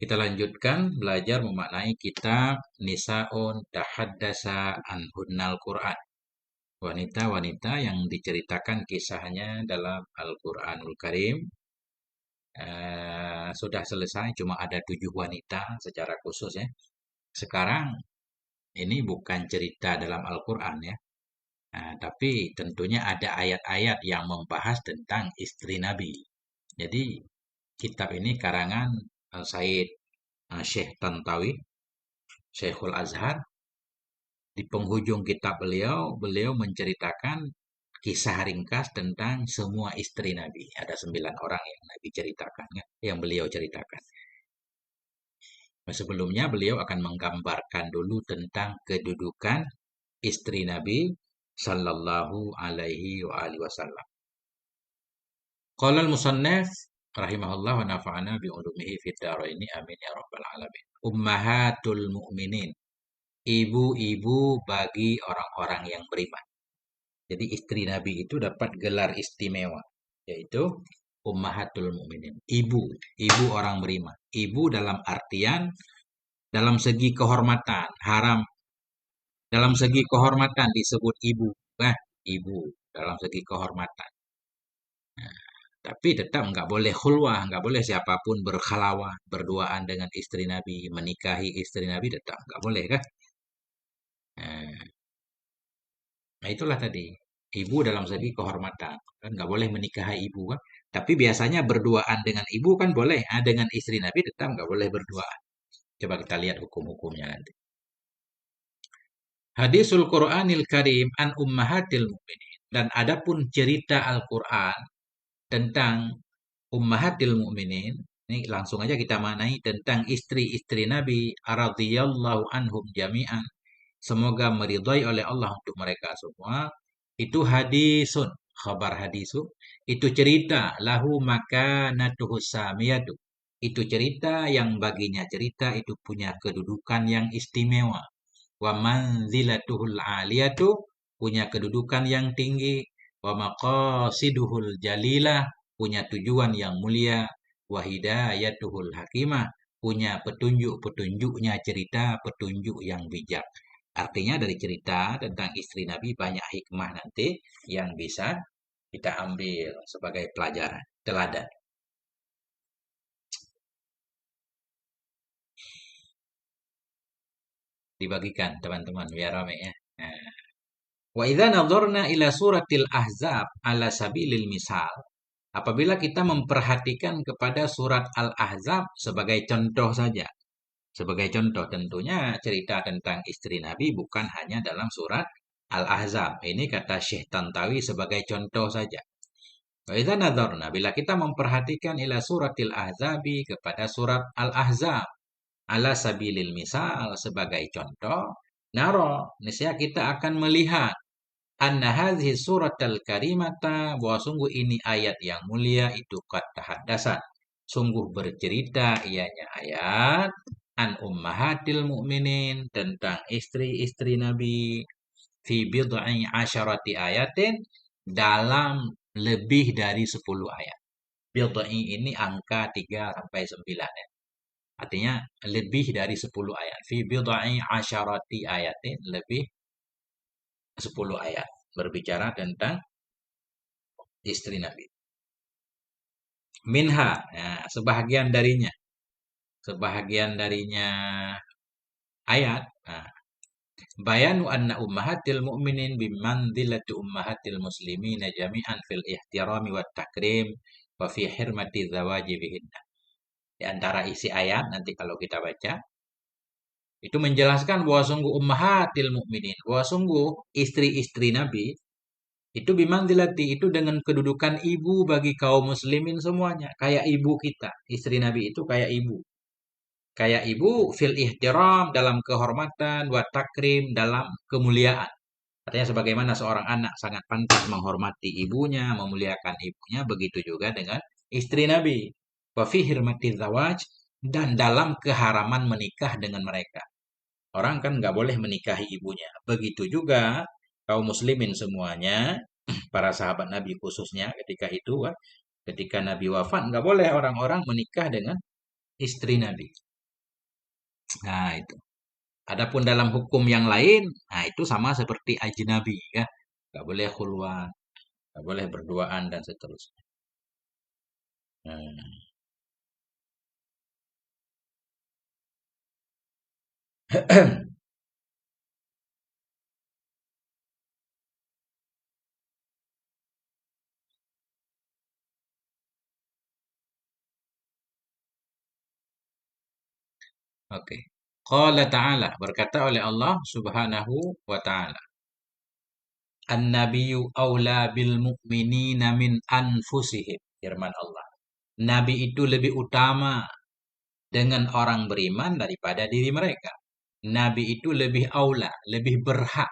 Kita lanjutkan belajar memaknai kitab Nisaun Tahaddasa Anhunnal Quran. Wanita-wanita yang diceritakan kisahnya dalam Al-Quranul Karim. Sudah selesai, cuma ada 7 wanita secara khusus ya. Sekarang ini bukan cerita dalam Al-Quran ya. Tapi tentunya ada ayat-ayat yang membahas tentang istri Nabi. Jadi kitab ini karangan Said Syekh Tantawi, Syekhul Azhar. Di penghujung kitab beliau menceritakan kisah ringkas tentang semua istri Nabi. Ada 9 orang yang Nabi ceritakan, ya, yang beliau ceritakan. Nah, sebelumnya beliau akan menggambarkan dulu tentang kedudukan istri Nabi Sallallahu Alaihi Wasallam. Qala al-musannaf rahimahullah wa nafa'ana bi ulumihi fid dharaini amin ya rabbal alamin. Ummahatul mu'minin, ibu-ibu bagi orang-orang yang beriman. Jadi istri Nabi itu dapat gelar istimewa, yaitu Ummahatul Mukminin, ibu orang beriman. Ibu dalam artian dalam segi kehormatan, haram dalam segi kehormatan disebut ibu. Nah, ibu dalam segi kehormatan. Nah, tapi tetap nggak boleh khulwah, nggak boleh siapapun berkhalawah, berduaan dengan istri Nabi, menikahi istri Nabi tetap nggak boleh kan? Nah, itulah tadi. Ibu dalam segi kehormatan. Kan nggak boleh menikahi ibu kan. Tapi biasanya berduaan dengan ibu kan boleh. Dengan istri Nabi tetap nggak boleh berduaan. Coba kita lihat hukum-hukumnya nanti. Hadisul Quranil Karim an ummahatil mu'minin. Dan adapun cerita Al-Quran tentang ummahatil mu'minin. Ini langsung aja kita manai tentang istri-istri Nabi radhiyallahu anhum jami'an. Semoga meridhai oleh Allah untuk mereka semua. Itu hadisun, khabar hadisu. Itu cerita, lahu makanatuhu samiyatu. Itu cerita yang baginya cerita itu punya kedudukan yang istimewa. Wa manzilatuhul aliyatu, punya kedudukan yang tinggi. Wa maqasiduhul jalilah, punya tujuan yang mulia. Wa hidayatuhul hakimah, punya petunjuk-petunjuknya cerita, petunjuk yang bijak. Artinya dari cerita tentang istri Nabi banyak hikmah nanti yang bisa kita ambil sebagai pelajaran, teladan. Dibagikan teman-teman biar rame ya. Nah. Wa idza nadharna ila suratil ahzab ala sabilil misal. Apabila kita memperhatikan kepada surat Al-Ahzab sebagai contoh saja. Sebagai contoh tentunya cerita tentang istri Nabi bukan hanya dalam surat Al-Ahzab. Ini kata Syekh Tantawi sebagai contoh saja. Wa idza nadharna, bila kita memperhatikan ila suratil ahzabi kepada surat Al-Ahzab ala sabilil misal sebagai contoh, naro, niscaya kita akan melihat anna hadhihi suratal karimata, bahwa sungguh ini ayat yang mulia itu qad tahaddasa, sungguh bercerita ianya ayat an ummahatil mukminin, tentang istri-istri Nabi, fi bid'i asyarati ayatin, dalam lebih dari 10 ayat. Bid'i ini angka 3 sampai 9 ya. Artinya lebih dari 10 ayat. Fi bid'i asyarati ayatin, lebih 10 ayat berbicara tentang istri Nabi. Minha, nah, sebahagian darinya ayat. Nah, bayanu anna ummahatil mu'minin bimanzilati ummahatil muslimina jami'an fil ihtirami wat takrim wa fi hirmati zawaji bihinna. Di antara isi ayat nanti kalau kita baca itu menjelaskan bahwa sungguh ummahatil mu'minin, bahwa sungguh istri-istri Nabi itu bimanzilati, itu dengan kedudukan ibu bagi kaum muslimin semuanya, kayak ibu kita. Istri Nabi itu kayak ibu. Kayak ibu fil ihtiram, dalam kehormatan, wa takrim, dalam kemuliaan. Artinya sebagaimana seorang anak sangat pantas menghormati ibunya, memuliakan ibunya, begitu juga dengan istri Nabi. Wa fi hirmati zawaj, dan dalam keharaman menikah dengan mereka. Orang kan nggak boleh menikahi ibunya. Begitu juga kaum muslimin semuanya, para sahabat Nabi khususnya ketika itu, ketika Nabi wafat, nggak boleh orang-orang menikah dengan istri Nabi. Nah, itu. Adapun dalam hukum yang lain, nah itu sama seperti ajnabi ya. Nggak boleh khulwan, nggak boleh berduaan dan seterusnya. Hmm. Oke. Qala ta'ala, berkata oleh Allah Subhanahu wa ta'ala. An-nabiyyu aula bil mu'minina min anfusihim. Firman Allah. Nabi itu lebih utama dengan orang beriman daripada diri mereka. Nabi itu lebih aula, lebih berhak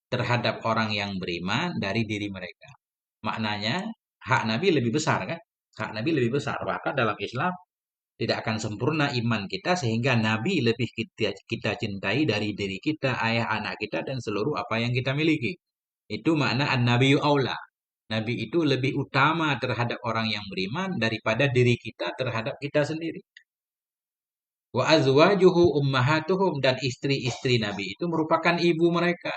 terhadap orang yang beriman dari diri mereka. Maknanya, hak Nabi lebih besar kan? Hak Nabi lebih besar. Bahkan dalam Islam tidak akan sempurna iman kita sehingga Nabi lebih kita cintai dari diri kita, ayah anak kita, dan seluruh apa yang kita miliki. Itu makna an-nabiyyu aula. Nabi itu lebih utama terhadap orang yang beriman daripada diri kita terhadap kita sendiri. Wa azwajuhu ummahatuhum, dan istri-istri Nabi itu merupakan ibu mereka.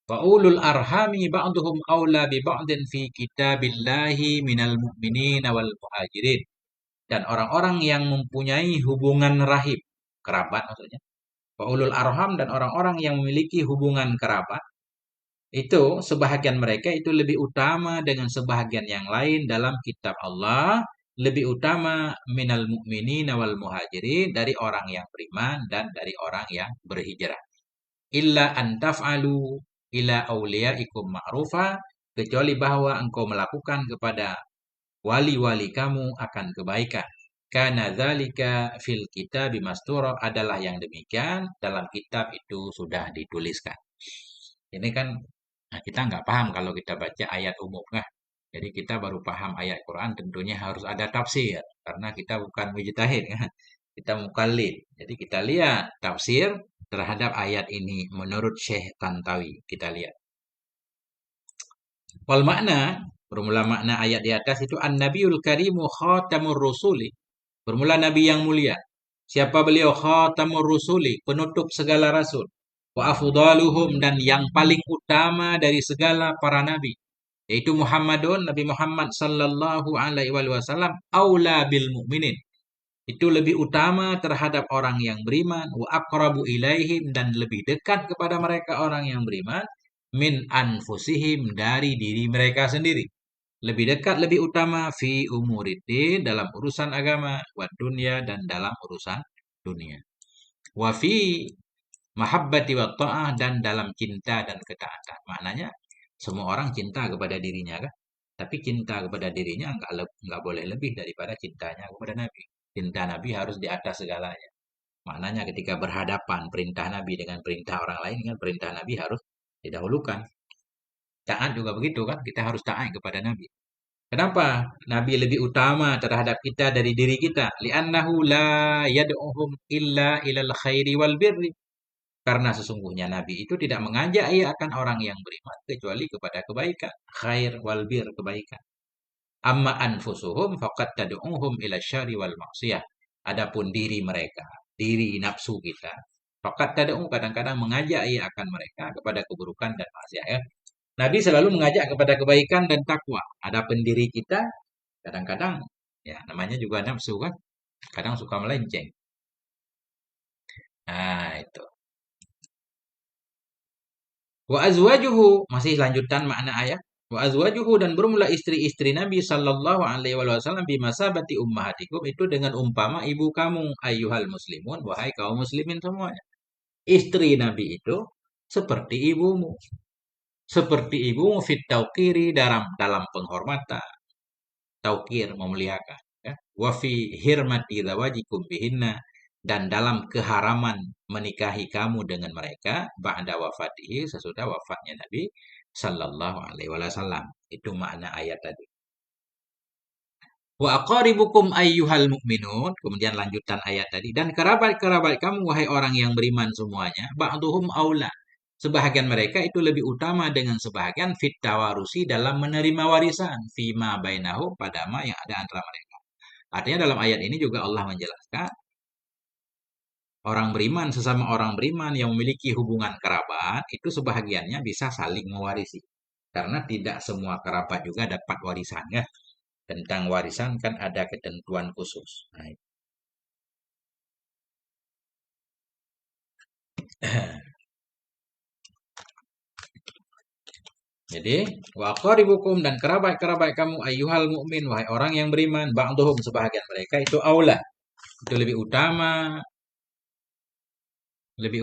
Wa ulul arhami ba'duhum aula bi ba'din fi kitabillahi minal mu'minin wal muhajirin. Dan orang-orang yang mempunyai hubungan rahim, kerabat maksudnya. Wa ulul arham, dan orang-orang yang memiliki hubungan kerabat, itu sebahagian mereka itu lebih utama dengan sebahagian yang lain dalam kitab Allah, lebih utama minal mu'minin wal muhajirin, dari orang yang beriman dan dari orang yang berhijrah. Illa antaf'alu ila awliyaikum ma'rufa, kecuali bahwa engkau melakukan kepada wali-wali kamu akan kebaikan. Karena dzalika fil kitab mastura, adalah yang demikian dalam kitab itu sudah dituliskan. Ini kan, nah, kita nggak paham kalau kita baca ayat umum kan. Jadi kita baru paham ayat Quran tentunya harus ada tafsir karena kita bukan mujtahid kan. Kita mukallid. Jadi kita lihat tafsir terhadap ayat ini menurut Syekh Tantawi. Kita lihat. Wal makna, bermula makna ayat di atas itu an-nabiyul karimu khatamur rusuli. Bermula nabi yang mulia. Siapa beliau? Khatamur rusuli, penutup segala rasul. Wa afdaluhum, dan yang paling utama dari segala para nabi, yaitu Muhammadun, Nabi Muhammad sallallahu alaihi wasallam, aula bil mu'minin. Itu lebih utama terhadap orang yang beriman, wa aqrabu ilaihim, dan lebih dekat kepada mereka orang yang beriman, min anfusihim, dari diri mereka sendiri. Lebih dekat, lebih utama, fi umuridin, dalam urusan agama, wa dunia, dan dalam urusan dunia. Wa fi mahabbati wa ta'ah, dan dalam cinta dan ketaatan. Maknanya semua orang cinta kepada dirinya kan? Tapi cinta kepada dirinya enggak boleh lebih daripada cintanya kepada Nabi. Cinta Nabi harus di atas segalanya. Maknanya ketika berhadapan perintah Nabi dengan perintah orang lain kan, perintah Nabi harus didahulukan. Taat juga begitu kan? Kita harus taat kepada Nabi. Kenapa Nabi lebih utama terhadap kita dari diri kita? Li'annahu la yad'uhum illa ilal khairi wal birri. Karena sesungguhnya Nabi itu tidak mengajak ia akan orang yang beriman kecuali kepada kebaikan. Khair wal bir, kebaikan. Amma anfusuhum faqad tad'uhum ila syari wal maksiyah. Adapun diri mereka, diri nafsu kita, faqad tad'u, kadang-kadang mengajak ia akan mereka kepada keburukan dan maksiat ya. Nabi selalu mengajak kepada kebaikan dan takwa. Adapun diri kita kadang-kadang ya namanya juga nafsu kan, kadang suka melenceng. Nah, itu. Wa azwajuhu, masih lanjutan makna ayat. Wa azwajuhu, dan bermula istri-istri Nabi sallallahu alaihi wasallam bimasabati ummahatikum, itu dengan umpama ibu kamu, ayyuhal muslimun, wahai kaum muslimin semuanya. Istri Nabi itu seperti ibumu. Seperti ibumu fit tauqiri, dalam penghormatan, taukir memuliakan ya. Wa fi hirmati zawajikum bihinna, dan dalam keharaman menikahi kamu dengan mereka ba'da wafatihi, sesudah wafatnya Nabi sallallahu alaihi wasallam. Itu makna ayat tadi. Wa aqaribukum ayyuhal mu'minun, kemudian lanjutan ayat tadi, dan kerabat-kerabat kamu wahai orang yang beriman semuanya, ba'duhum aula, sebahagian mereka itu lebih utama dengan sebahagian fit tawarusi, dalam menerima warisan, fima bainahu, pada ma yang ada antara mereka. Artinya dalam ayat ini juga Allah menjelaskan Orang beriman, sesama orang beriman yang memiliki hubungan kerabat, itu sebahagiannya bisa saling mewarisi. Karena tidak semua kerabat juga dapat warisan, ya. Tentang warisan kan ada ketentuan khusus. Nah, jadi, wa qaribukum dan kerabat-kerabat kamu ayyuhal mukmin, wahai orang yang beriman, ba'dhum sebahagian mereka itu aula, itu lebih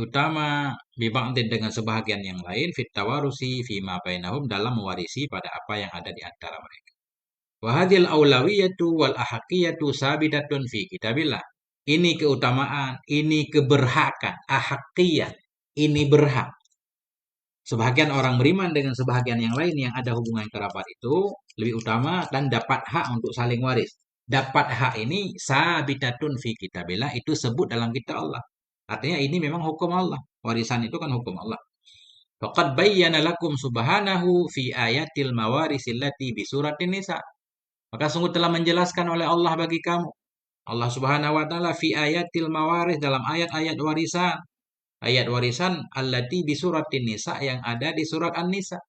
utama biba'din dengan sebahagian yang lain fit tawarusi fima bainahum dalam mewarisi pada apa yang ada di antara mereka. Wa hadhil aulawiyatu wal ahaqiyatu sabitatun fi kitabillah. Ini keutamaan, ini keberhakan, ahaqiyah, ini berhak. Sebahagian orang beriman dengan sebahagian yang lain yang ada hubungan kerabat itu lebih utama dan dapat hak untuk saling waris. Dapat hak ini sabitatun fi kitabillah, itu sebut dalam kitab Allah. Artinya ini memang hukum Allah. Warisan itu kan hukum Allah. Faqad bayyana lakum subhanahu fi ayatil mawarisil lati bi suratin nisa. Maka sungguh telah menjelaskan oleh Allah bagi kamu. Allah Subhanahu wa taala fi ayatil mawaris dalam ayat-ayat warisan. Ayat warisan allati bi suratin nisa yang ada di surat An-Nisa.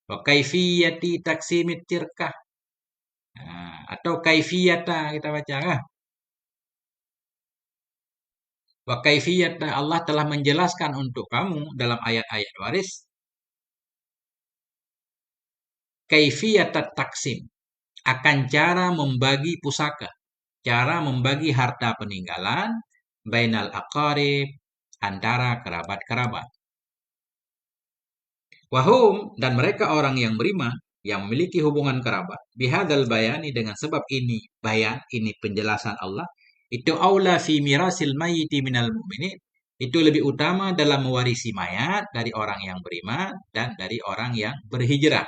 Wa kaifiyati taksimit tirkah. Nah, atau kaifiyata kita baca kan? Wa kaifiyata Allah telah menjelaskan untuk kamu dalam ayat-ayat waris kaifiyata taksim akan cara membagi pusaka, cara membagi harta peninggalan bainal aqarib antara kerabat-kerabat. Wahum dan mereka orang yang beriman yang memiliki hubungan kerabat. Bihadal bayani dengan sebab ini bayan, ini penjelasan Allah. Itu aula fi mirasil mayyiti minal mu'minin. Itu lebih utama dalam mewarisi mayat dari orang yang beriman dan dari orang yang berhijrah.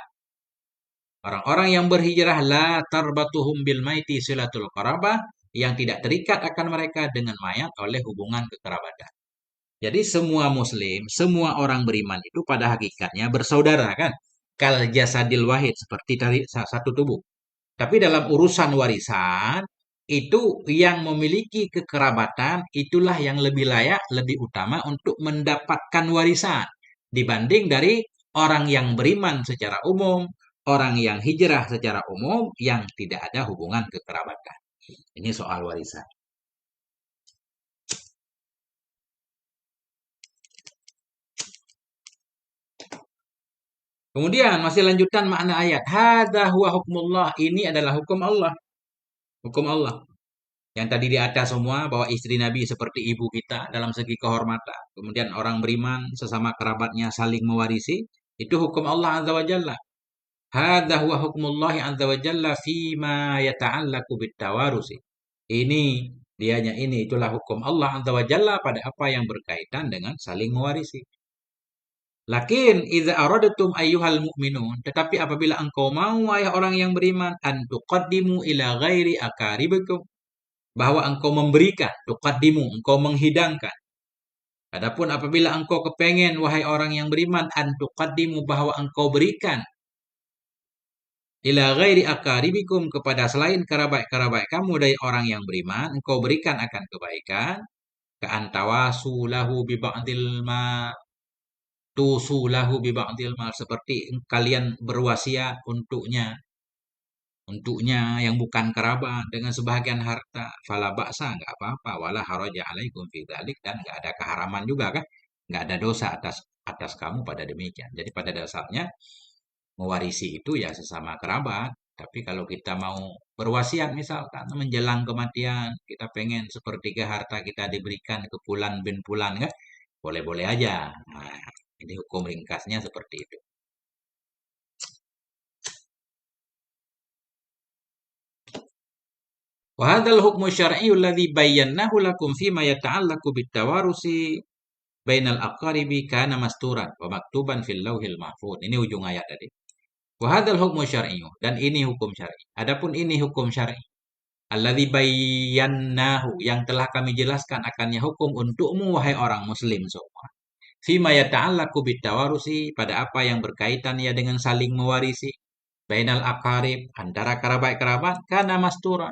Orang-orang yang berhijrah la tarbatuhum bil maiti silatul qarabah, yang tidak terikat akan mereka dengan mayat oleh hubungan kekerabatan. Jadi semua muslim, semua orang beriman itu pada hakikatnya bersaudara kan? Kal jasadil wahid, seperti tadi satu tubuh. Tapi dalam urusan warisan, itu yang memiliki kekerabatan, itulah yang lebih layak, lebih utama untuk mendapatkan warisan. Dibanding dari orang yang beriman secara umum, orang yang hijrah secara umum, yang tidak ada hubungan kekerabatan. Ini soal warisan. Kemudian masih lanjutan makna ayat. Hadza huwa hukmullah. Ini adalah hukum Allah. Hukum Allah. Yang tadi di atas semua, bahwa istri Nabi seperti ibu kita dalam segi kehormatan. Kemudian orang beriman sesama kerabatnya saling mewarisi. Itu hukum Allah Azza wa Jalla. Hadza huwa hukmullah Azza wa Jalla fima yata'allaku bitawarusi. Ini, dianya ini, itulah hukum Allah Azza wa Jalla pada apa yang berkaitan dengan saling mewarisi. Lakin idza aradatum ayyuhal mu'minun, tetapi apabila engkau mau wahai orang yang beriman an tuqaddimu ila ghairi akaribikum, bahwa engkau memberikan, tuqaddimu, engkau menghidangkan. Adapun apabila engkau kepengen wahai orang yang beriman an tuqaddimu, bahwa engkau berikan ila ghairi akaribikum, kepada selain kerabat-kerabat kamu dari orang yang beriman, engkau berikan akan kebaikan, ka antawasu lahu bi ba'dil ma tusulahu bi ba'dil mal, seperti kalian berwasiat untuknya yang bukan kerabat dengan sebahagian harta, fala ba'sa, enggak apa-apa, wala haraja alaikum fi dzalik, dan enggak ada keharaman juga kan, enggak ada dosa atas atas kamu pada demikian. Jadi pada dasarnya mewarisi itu ya sesama kerabat. Tapi kalau kita mau berwasiat misalkan menjelang kematian, kita pengen sepertiga harta kita diberikan ke fulan bin fulan kan, boleh-boleh aja. Nah, ini hukum ringkasnya seperti itu. Wa hadzal hukmu syar'iyyu alladzi bayyanahu lakum fima yata'allaqu bitawarusi bainal aqaribi kana masturan wa maktuban fil lauhil mahfuz. Ini ujung ayat tadi. Wa hadzal hukmu syar'iyyu, dan ini hukum syar'i. Adapun ini hukum syar'i alladzi bayyanahu, yang telah kami jelaskan akannya hukum untukmu wahai orang muslim semua. Fima yata'allaqu bitawarusi, pada apa yang berkaitan ya dengan saling mewarisi bainal aqarib antara kerabat-kerabat, kana masturan,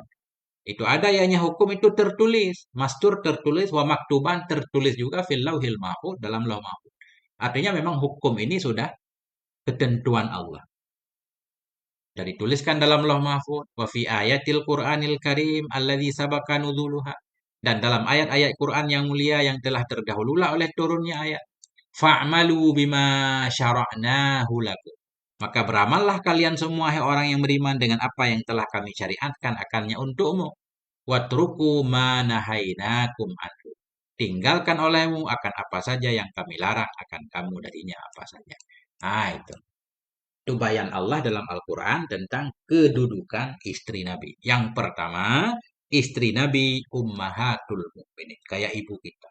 Itu ada yanya hukum itu tertulis. Mastur tertulis, wa maktuban tertulis juga fil lauhil mahfuz dalam lauh mahfuz. Artinya memang hukum ini sudah ketentuan Allah. Dan dituliskan dalam lauh mahfuz. Wa fi ayatil Qur'anil Karim alladzi sabaka nuzuluha. Dan dalam ayat-ayat Quran yang mulia yang telah terdahululah oleh turunnya ayat. Fa'malu bima syara'nahu lakum. Maka beramallah kalian semua hai orang yang beriman dengan apa yang telah kami syariatkan akannya untukmu. Watruku ma nahainakum anhu. Tinggalkan olehmu akan apa saja yang kami larang akan kamu darinya apa saja. Nah, itu. Itu bayan Allah dalam Al-Quran tentang kedudukan istri Nabi. Yang pertama, istri Nabi ummahatul mukminin. Kayak ibu kita.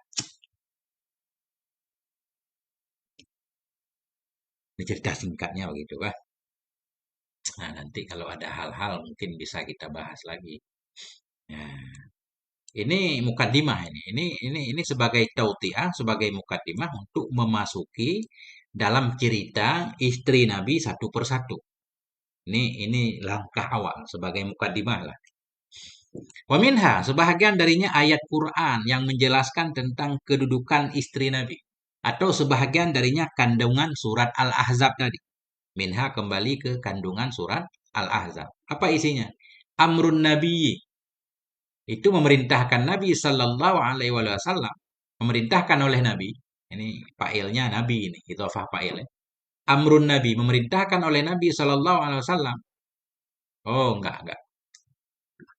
Ini cerita singkatnya begitu kan. Nah, nanti kalau ada hal-hal mungkin bisa kita bahas lagi. Nah, ini mukadimah ini. Ini sebagai tautiah, sebagai mukadimah untuk memasuki dalam cerita istri Nabi satu persatu. Ini langkah awal sebagai mukadimah lah. Wa minha, sebahagian darinya ayat Quran yang menjelaskan tentang kedudukan istri Nabi. Atau sebahagian darinya kandungan surat Al-Ahzab tadi. Minha kembali ke kandungan surat Al-Ahzab. Apa isinya? Amrun Nabi. Itu memerintahkan Nabi Sallallahu Alaihi Wasallam. Memerintahkan oleh Nabi. Ini fa'ilnya Nabi ini. Idhofah fa'il. Amrun Nabi. Memerintahkan oleh Nabi Sallallahu Alaihi Wasallam. Oh, enggak.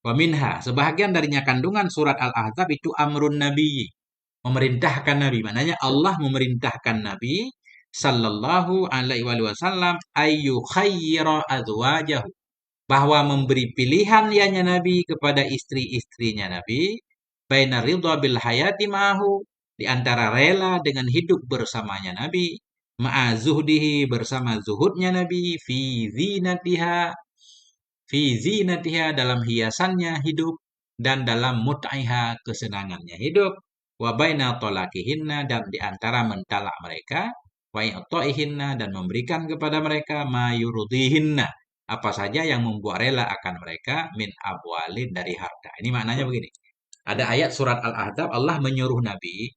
Waminha, sebahagian darinya kandungan surat Al-Ahzab itu amrun Nabi, memerintahkan Nabi. Maknanya Allah memerintahkan Nabi sallallahu alaihi wasallam ayu khayyira azwajahu, bahwa memberi pilihan yanya Nabi kepada istri-istrinya Nabi, baina ridha bil hayati ma'ahu, di antara rela dengan hidup bersamanya Nabi, ma'azuhdihi bersama zuhudnya Nabi, fi zinatiha dalam hiasannya hidup, dan dalam mut'aiha kesenangannya hidup, wa baina talaqihinna dan di antara mentalak mereka, wa i'ta'ihinna dan memberikan kepada mereka ma yurdihinna apa saja yang membuat rela akan mereka min abwalin dari harta. Ini maknanya begini. Ada ayat surat Al-Ahzab Allah menyuruh Nabi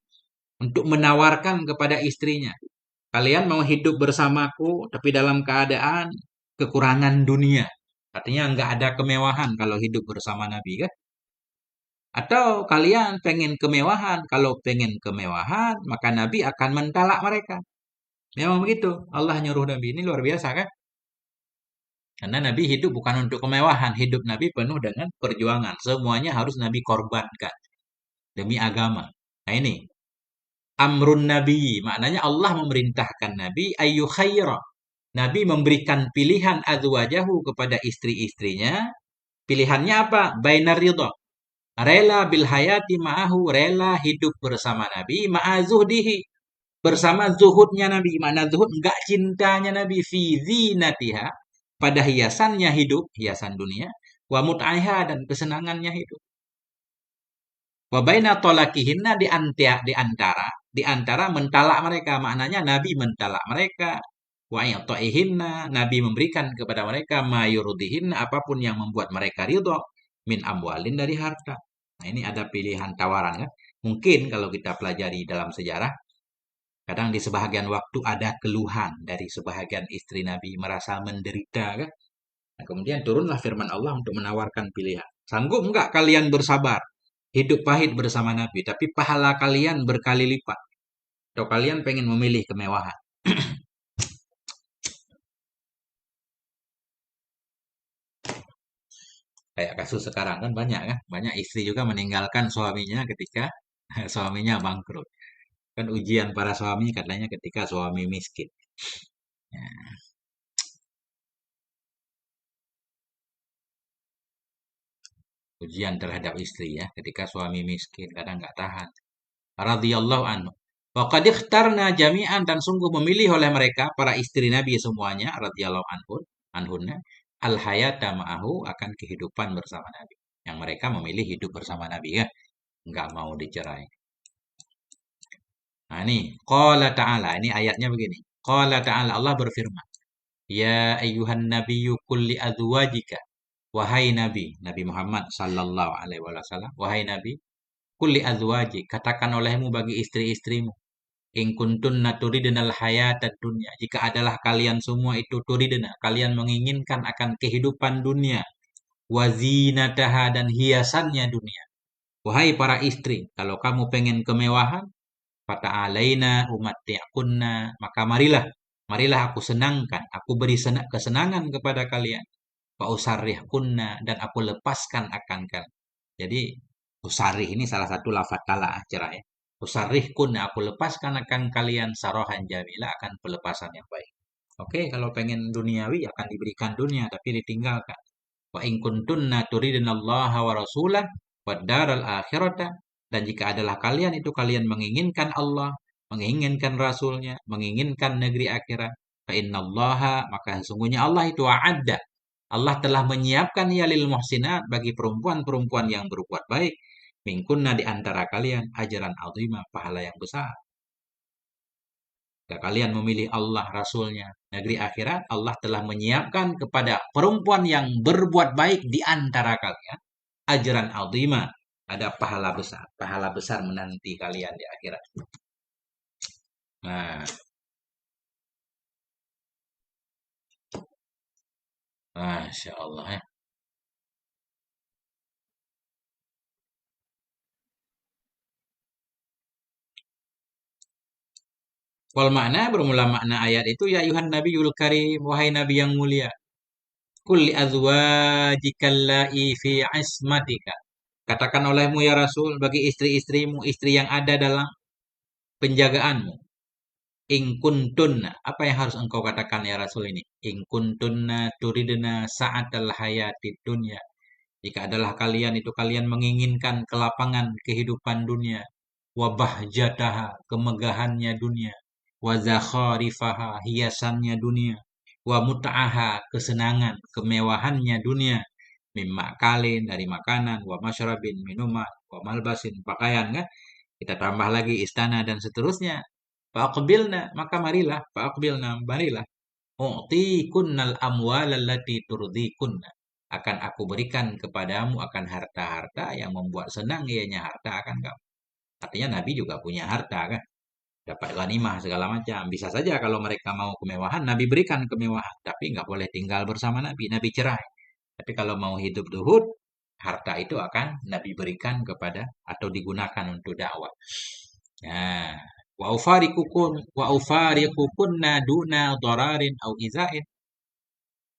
untuk menawarkan kepada istrinya, kalian mau hidup bersamaku tapi dalam keadaan kekurangan dunia. Artinya nggak ada kemewahan kalau hidup bersama Nabi kan? Atau kalian pengen kemewahan? Kalau pengen kemewahan, maka Nabi akan mentalak mereka. Memang begitu. Allah nyuruh Nabi. Ini luar biasa kan? Karena Nabi hidup bukan untuk kemewahan. Hidup Nabi penuh dengan perjuangan. Semuanya harus Nabi korbankan demi agama. Nah ini. Amrun Nabi. Maknanya Allah memerintahkan Nabi ayu khaira. Nabi memberikan pilihan azwajahu kepada istri-istrinya. Pilihannya apa? Bainar ridha. Rela bil hayati ma'ahu, rela hidup bersama Nabi, ma'azuhdihi, bersama zuhudnya Nabi. Mana zuhud? Enggak cintanya Nabi. Fi zinatiha, pada hiasannya hidup, hiasan dunia. Wa mut'aiha, dan kesenangannya hidup. Wa baina talaqihinna, di antara mentalak mereka. Maknanya Nabi mentalak mereka. Wa i'ta'ihinna, Nabi memberikan kepada mereka ma yurdihinna, apapun yang membuat mereka ridha, min amwalin dari harta. Nah, ini ada pilihan tawaran kan. Mungkin kalau kita pelajari dalam sejarah, kadang di sebahagian waktu ada keluhan dari sebahagian istri Nabi merasa menderita kan. Nah, kemudian turunlah firman Allah untuk menawarkan pilihan. Sanggup enggak kalian bersabar? Hidup pahit bersama Nabi, tapi pahala kalian berkali lipat. Atau kalian pengen memilih kemewahan? Kayak kasus sekarang kan banyak kan. Banyak istri juga meninggalkan suaminya ketika suaminya bangkrut. Kan ujian para suami katanya ketika suami miskin. Ya, ujian terhadap istri ya, ketika suami miskin kadang nggak tahan. Radhiyallahu anhu. Wa qad ikhtarna jami'an, dan sungguh memilih oleh mereka para istri Nabi semuanya radhiyallahu anhunna al hayata ma'ahu, akan kehidupan bersama Nabi. Yang mereka memilih hidup bersama Nabi ya, nggak mau dicerai. Nah, ini qala ta'ala, ini ayatnya begini. Qala ta'ala, Allah berfirman, ya ayyuhan nabiyyu qul li azwajika, Wahai Nabi, Nabi Muhammad sallallahu alaihi wasallam, wahai Nabi, kulli azwaji, katakan olehmu bagi istri-istrimu, in kuntunna turidnal hayatad dunya, jika adalah kalian semua itu turidna, kalian menginginkan akan kehidupan dunia, wazinataha, dan hiasannya dunia. Wahai para istri, kalau kamu pengen kemewahan, fata'alaina umatti'kunna, maka marilah aku senangkan, aku beri kesenangan kepada kalian. Fausarrihkunna, dan aku lepaskan akan kalian. Jadi usarih ini salah satu lafaz talak cerah ya. Usarrihkunna, aku lepaskan akan kalian sarohan jamila, akan pelepasan yang baik. Oke, kalau pengen duniawi akan diberikan dunia tapi ditinggalkan. Wa in kuntunna turidnallaha wa rasulah wad daral akhirata, dan jika adalah kalian itu kalian menginginkan Allah, menginginkan Rasulnya, menginginkan negeri akhirat, fa innallaha, maka sesungguhnya Allah itu a'adda, Allah telah menyiapkan ya lil muhsinat, bagi perempuan-perempuan yang berbuat baik, minkunna, di antara kalian, ajaran azimah, pahala yang besar. Jika kalian memilih Allah, Rasulnya, negeri akhirat, Allah telah menyiapkan kepada perempuan yang berbuat baik di antara kalian, ajaran azimah, ada pahala besar menanti kalian di akhirat. Nah, Masya Allah ya. Wal makna, bermula makna ayat itu, ya ayuhan nabiyul karim, wahai nabi yang mulia, kulli azwajika allai fi ismatika, katakan olehmu ya Rasul bagi istri-istrimu, istri yang ada dalam penjagaanmu. In kuntunna, apa yang harus engkau katakan ya Rasul ini? In kuntunna turidna sa'atal hayatid dunya, jika adalah kalian itu kalian menginginkan kelapangan kehidupan dunia, wabah jataha, kemegahannya dunia, wa zakharifaha, hiasannya dunia, wa mut'aha, kesenangan, kemewahannya dunia, mimma kalin, dari makanan, wa masyrabin, minuman, wa malbasin, pakaian kan? Kita tambah lagi istana dan seterusnya. Faqbilna, maka marilah. U'tikunnal amwal allati turdikunna, akan aku berikan kepadamu akan harta-harta yang membuat senang ianya harta akan kamu. Artinya Nabi juga punya harta kan, dapat ghanimah segala macam. Bisa saja kalau mereka mau kemewahan, Nabi berikan kemewahan, tapi nggak boleh tinggal bersama Nabi. Nabi cerai. Tapi kalau mau hidup zuhud, harta itu akan Nabi berikan kepada atau digunakan untuk dakwah. Nah, wa ufariqukunna duna dhararin au izain.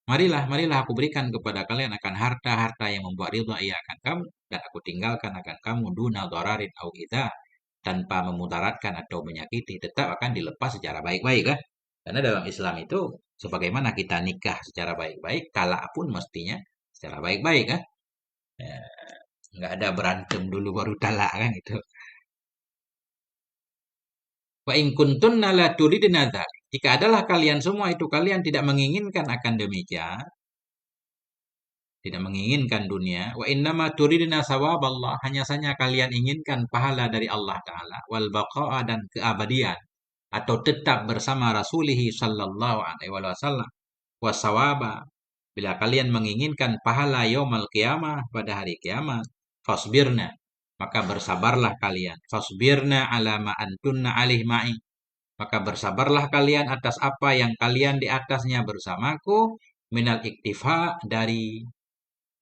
Marilah aku berikan kepada kalian akan harta-harta yang membuat ridha ia akan kamu, dan aku tinggalkan akan kamu duna dhararin au idza, tanpa memudaratkan atau menyakiti, tetap akan dilepas secara baik-baik kan? Karena dalam Islam itu sebagaimana kita nikah secara baik-baik, talak pun mestinya secara baik-baik kan? Ya, nggak ada berantem dulu baru talak kan itu. Wa in kuntunna la turidna dzalik. Jika adalah kalian semua itu kalian tidak menginginkan akan demikian, tidak menginginkan dunia, wa innama turidna sawaballah, hanya saja kalian inginkan pahala dari Allah taala, wal baqa'a, dan keabadian atau tetap bersama Rasulihi sallallahu alaihi wasallam, wasawaba, bila kalian menginginkan pahala yaumal qiyamah, pada hari kiamat, fasbirna, maka bersabarlah kalian, fasbirna ala ma antunna alih ma'i, maka bersabarlah kalian atas apa yang kalian di atasnya bersamaku, minal iktifa, dari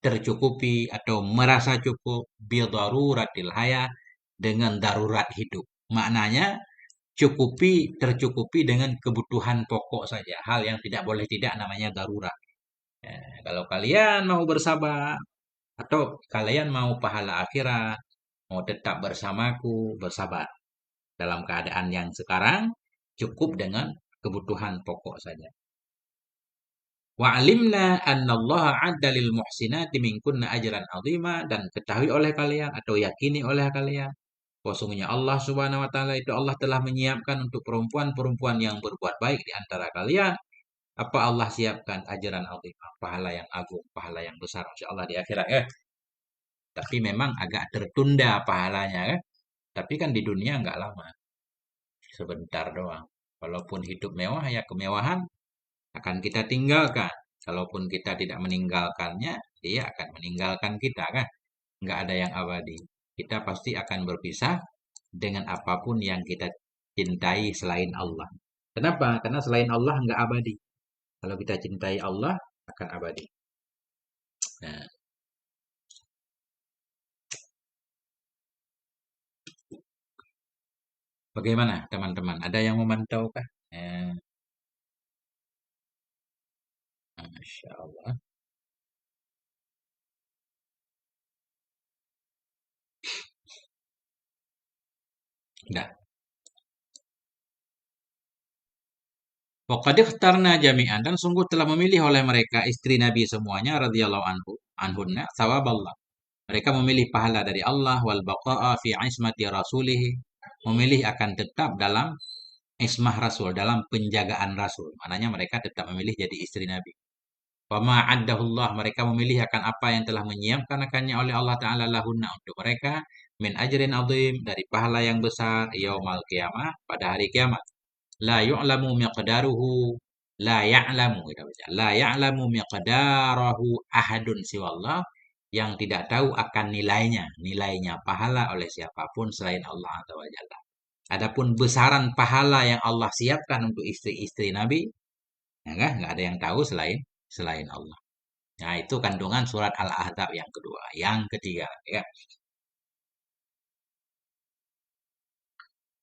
tercukupi atau merasa cukup, bidaruratil hayat, dengan darurat hidup. Maknanya tercukupi dengan kebutuhan pokok saja. Hal yang tidak boleh tidak namanya darurat. Kalau kalian mau bersabar atau kalian mau pahala akhirat, mau tetap bersamaku, bersabar. Dalam keadaan yang sekarang, cukup dengan kebutuhan pokok saja. Wa'alimna annallaha adda lil muhsinati minkunna ajran azima, dan ketahui oleh kalian atau yakini oleh kalian bahwasanya Allah Subhanahu wa taala itu Allah telah menyiapkan untuk perempuan-perempuan yang berbuat baik di antara kalian, apa Allah siapkan ajaran azimah, pahala yang agung, pahala yang besar insyaallah di akhirat Tapi memang agak tertunda pahalanya Tapi kan di dunia nggak lama, sebentar doang. Walaupun hidup mewah, ya kemewahan akan kita tinggalkan. Kalaupun kita tidak meninggalkannya, dia akan meninggalkan kita kan. Nggak ada yang abadi. Kita pasti akan berpisah dengan apapun yang kita cintai selain Allah. Kenapa? Karena selain Allah nggak abadi. Kalau kita cintai Allah, akan abadi. Nah, bagaimana teman-teman? Ada yang memantau kah? Masya Allah. Nah, Waqad ikhtarna jami'an dan sungguh telah memilih oleh mereka istri Nabi semuanya radhiyallahu anhunna sawaballah. Mereka memilih pahala dari Allah wal baqa'a fi ismati rasulih, memilih akan tetap dalam ismah Rasul, dalam penjagaan Rasul. Maknanya mereka tetap memilih jadi istri Nabi. Wa ma'addahullah, mereka memilih akan apa yang telah menyiapkan akannya oleh Allah Ta'ala lahunna untuk mereka min ajrin azim, dari pahala yang besar yaumal qiyamah, pada hari kiamat. La yu'lamu miqdaruhu, la ya'lamu, kita baca. La ya'lamu miqdarahu ahadun siwallah, yang tidak tahu akan nilainya pahala oleh siapapun selain Allah Azza wa Jalla. Adapun besaran pahala yang Allah siapkan untuk istri-istri Nabi, ya kan? Nggak ada yang tahu selain selain Allah. Nah, itu kandungan surat Al-Ahzab yang kedua. Yang ketiga, ya.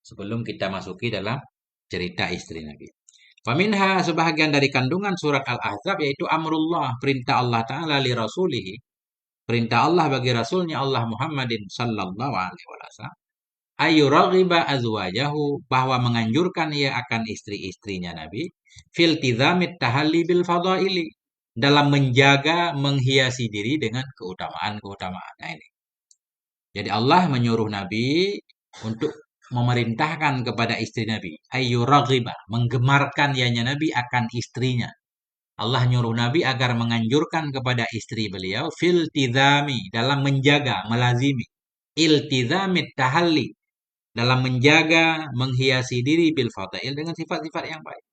Sebelum kita masuki dalam cerita istri Nabi. Faminha, sebahagian dari kandungan surat Al-Ahzab yaitu amrullah, perintah Allah Ta'ala li rasulihi. Perintah Allah bagi rasulnya Allah Muhammadin sallallahu alaihi wasallam. Ayu raghiba azwajahu, bahwa menganjurkan ia akan istri-istrinya Nabi fil tidamit tahalli bil fadaili, dalam menjaga menghiasi diri dengan keutamaan-keutamaan. Nah, ini. Jadi Allah menyuruh Nabi untuk memerintahkan kepada istri Nabi ayu raghiba, menggemarkan ianya Nabi akan istrinya. Allah nyuruh Nabi agar menganjurkan kepada istri beliau fil tidami, dalam menjaga, melazimi iltizamit tahalli, dalam menjaga menghiasi diri bil fadail, dengan sifat-sifat yang baik.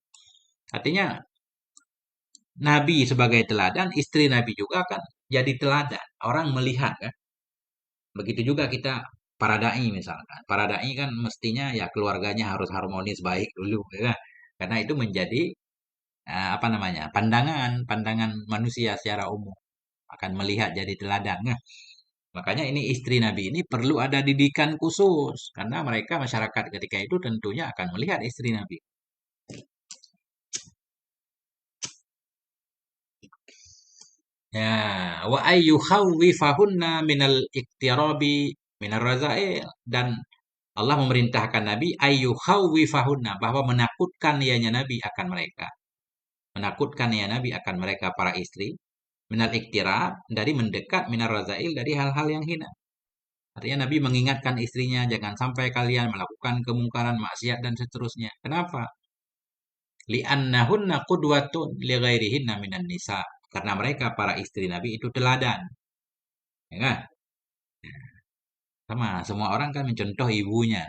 Artinya Nabi sebagai teladan, istri Nabi juga kan jadi teladan. Orang melihat kan. Begitu juga kita para dai misalkan. Para dai kan mestinya ya keluarganya harus harmonis baik dulu ya kan? Karena itu menjadi apa namanya? pandangan manusia secara umum akan melihat jadi teladan. Nah, makanya ini istri Nabi ini perlu ada didikan khusus karena mereka masyarakat ketika itu tentunya akan melihat istri Nabi. Ya, wa ayyukhawwifahunna minal iktirabi minar razail, dan Allah memerintahkan Nabi ayyukhawwifahunna, bahwa menakutkan ianya Nabi akan mereka. Menakutkan ya Nabi akan mereka para istri minal iktirab, dari mendekat, minar razail, dari hal-hal yang hina. Artinya Nabi mengingatkan istrinya jangan sampai kalian melakukan kemungkaran, maksiat dan seterusnya. Kenapa? Li'annahunna qudwatun li ghairihinna minan nisa. Karena mereka para istri Nabi itu teladan. Ya kan? Sama, semua orang kan mencontoh ibunya.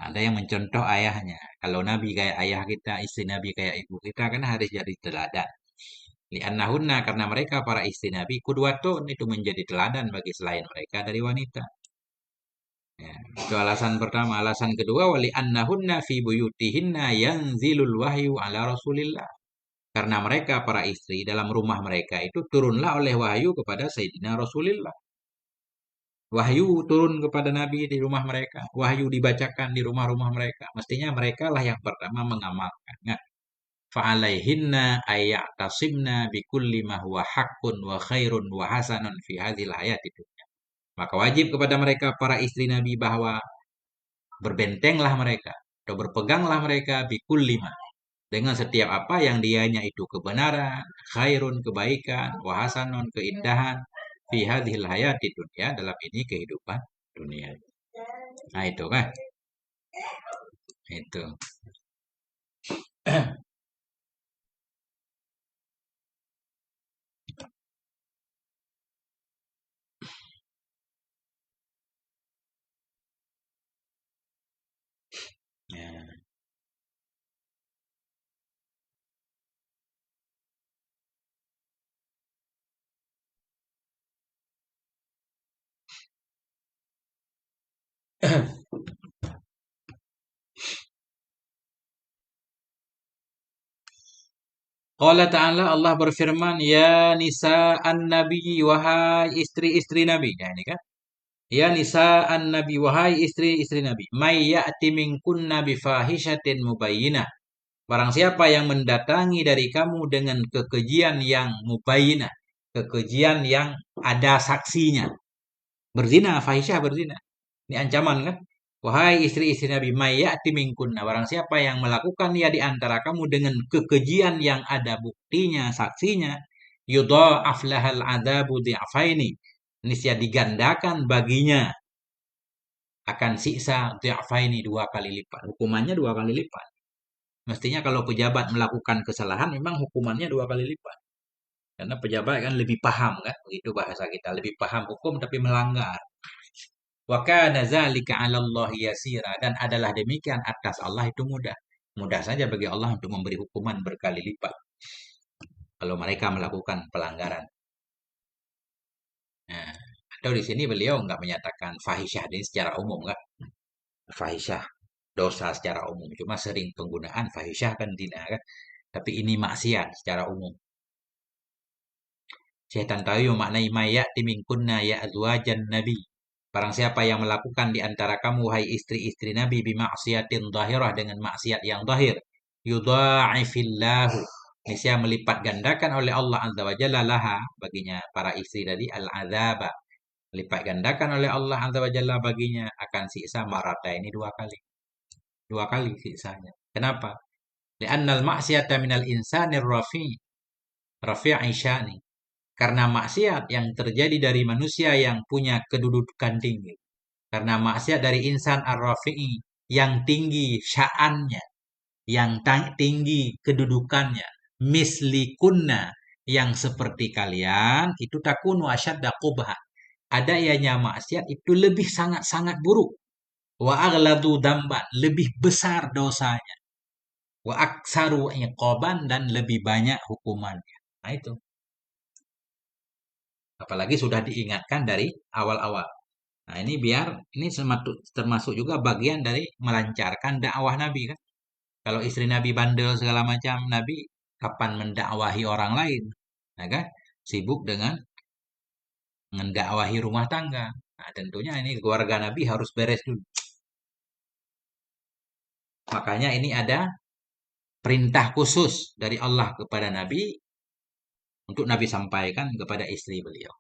Ada yang mencontoh ayahnya. Kalau Nabi kayak ayah kita, istri Nabi kayak ibu kita, kan harus jadi teladan. Li'annahunna, karena mereka para istri Nabi, kudwatun, itu menjadi teladan bagi selain mereka dari wanita. Ya, itu alasan pertama. Alasan kedua, wali annahunna fi buyutihinna yanzilul wahyu ala rasulillah. Karena mereka para istri dalam rumah mereka itu turunlah oleh wahyu kepada Sayyidina Rasulullah. Wahyu turun kepada Nabi di rumah mereka. Wahyu dibacakan di rumah-rumah mereka. Mestinya mereka lah yang pertama mengamalkan. Nah, fa'alaihinna ayya'tasimna bikulli ma huwa haqqun wa khairun wa hasanun fi hadhil hayati dunya. Maka wajib kepada mereka para istri Nabi bahwa berbentenglah mereka atau berpeganglah mereka bikulli ma, dengan setiap apa yang dianya itu kebenaran, khairun kebaikan, wa hasanun keindahan, fi hadhil hayati dunya, dalam ini kehidupan dunia. Nah, itu kan. Itu. Ya. Qala ta'ala Allah berfirman, ya nisa an-nabi wahai istri-istri Nabi. Ya ini kan. Ya nisa an-nabi wahai istri-istri Nabi. May ya'ti minkunna bifahishatin mubayyinah. Barang siapa yang mendatangi dari kamu dengan kekejian yang mubayyinah. Kekejian yang ada saksinya. Berzina, fahisyah berzina. Ini ancaman kan? Wahai istri-istri Nabi, mayyati minkunna. Barang siapa yang melakukan ia di antara kamu dengan kekejian yang ada buktinya, saksinya, yudha'af lahal adzabu dhi'afaini. Niscaya digandakan baginya akan siksa dhi'afaini 2 kali lipat. Hukumannya 2 kali lipat. Mestinya kalau pejabat melakukan kesalahan memang hukumannya 2 kali lipat. Karena pejabat kan lebih paham kan, begitu bahasa kita, lebih paham hukum tapi melanggar. Wa kana dzalika 'ala Allah yasira, dan adalah demikian atas Allah itu mudah. Mudah saja bagi Allah untuk memberi hukuman berkali lipat kalau mereka melakukan pelanggaran. Nah, atau di sini beliau nggak menyatakan fahisyah ini secara umum nggak? Fahisyah dosa secara umum. Cuma sering penggunaan fahisyah kan tidak kan? Tapi ini maksiat secara umum. Syaitan tahu maknai maya timingkunna ya azwajan nabi. Barang siapa yang melakukan di antara kamu, hai istri-istri Nabi, bimaksiatin zahirah, dengan maksiat yang zahir, yudha'ifillahu, niscaya melipat gandakan oleh Allah Azza wa Jalla laha, baginya para istri tadi, al-azaba, melipat gandakan oleh Allah Azza wa Jalla baginya akan siksa marata, ini 2 kali. 2 kali siksanya. Kenapa? Li'annal maksiata minal insanir rafi'i sya'ni. Karena maksiat yang terjadi dari manusia yang punya kedudukan tinggi. Karena maksiat dari insan ar-rafi'i yang tinggi sya'annya, yang tinggi kedudukannya, mislikunna, yang seperti kalian, itu takunu asyadda qubha. Ada ianya maksiat itu lebih sangat-sangat buruk. Wa aghladu damban, lebih besar dosanya. Wa aksaru iqaban, dan lebih banyak hukumannya. Nah itu. Apalagi sudah diingatkan dari awal-awal. Nah, ini biar ini termasuk juga bagian dari melancarkan dakwah Nabi kan. Kalau istri Nabi bandel segala macam, Nabi kapan mendakwahi orang lain? Nah, kan? Sibuk dengan mendakwahi rumah tangga. Nah, tentunya ini keluarga Nabi harus beres dulu. Makanya ini ada perintah khusus dari Allah kepada Nabi untuk Nabi sampaikan kepada istri beliau.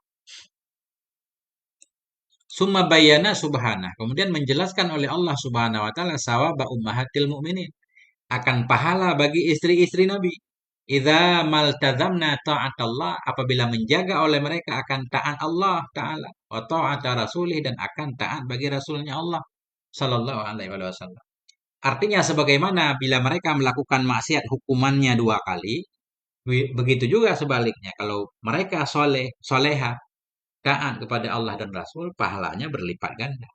Summa bayyana subhanah. Kemudian menjelaskan oleh Allah Subhanahu wa taala sawaba ummahatil mukminin, akan pahala bagi istri-istri Nabi. Idza maltazamna ta'atallah, apabila menjaga oleh mereka akan taat Allah taala, wa ta'ata rasulih, dan akan taat bagi rasulnya Allah sallallahu alaihi wasallam. Artinya sebagaimana bila mereka melakukan maksiat hukumannya 2 kali, begitu juga sebaliknya kalau mereka soleh, soleha, taat kepada Allah dan Rasul, pahalanya berlipat ganda.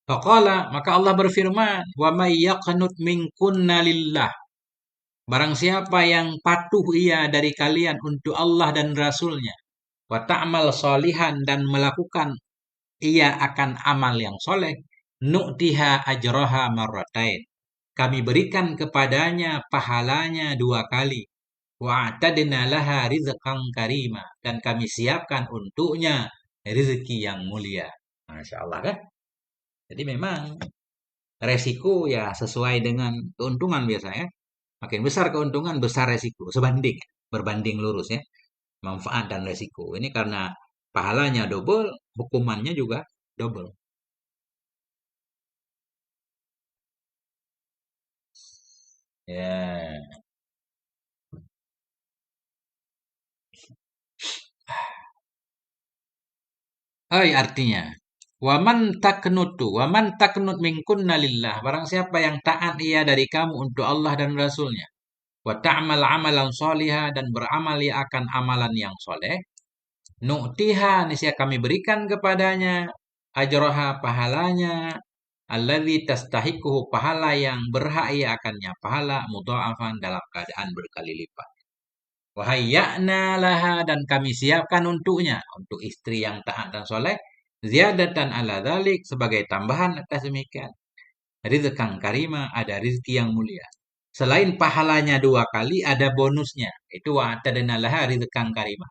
Faqala, maka Allah berfirman, wa may yaqnut minkunna lillah. Barang siapa yang patuh ia dari kalian untuk Allah dan Rasulnya, wa ta'mal solihan, dan melakukan ia akan amal yang soleh, nu'tiha ajroha marratain. Kami berikan kepadanya pahalanya 2 kali. Wa atadna laha rizqan karima, dan kami siapkan untuknya rezeki yang mulia. Masya Allah kan? Jadi memang resiko ya sesuai dengan keuntungan biasanya. Makin besar keuntungan, besar resiko. Sebanding, berbanding lurus ya. Manfaat dan resiko. Ini karena pahalanya double, hukumannya juga double. Ya. Artinya, waman taknut minkunna lillah. Barang siapa yang taat ia dari kamu untuk Allah dan Rasulnya. Wa ta'mal amalan solihah, dan beramal ia akan amalan yang soleh. Nu'tiha, niscaya kami berikan kepadanya ajroha, pahalanya, alladzi tastahiquhu, pahala yang berhak ia akannya, pahala mudha'afan, dalam keadaan berkali lipat. Wahayya'na laha, dan kami siapkan untuknya, untuk istri yang taat dan soleh, ziyadatan ala dzalik, sebagai tambahan atas demikian, rizqan karima, ada rizki yang mulia. Selain pahalanya 2 kali, ada bonusnya. Itu wa'atadna laha rizqan karimah.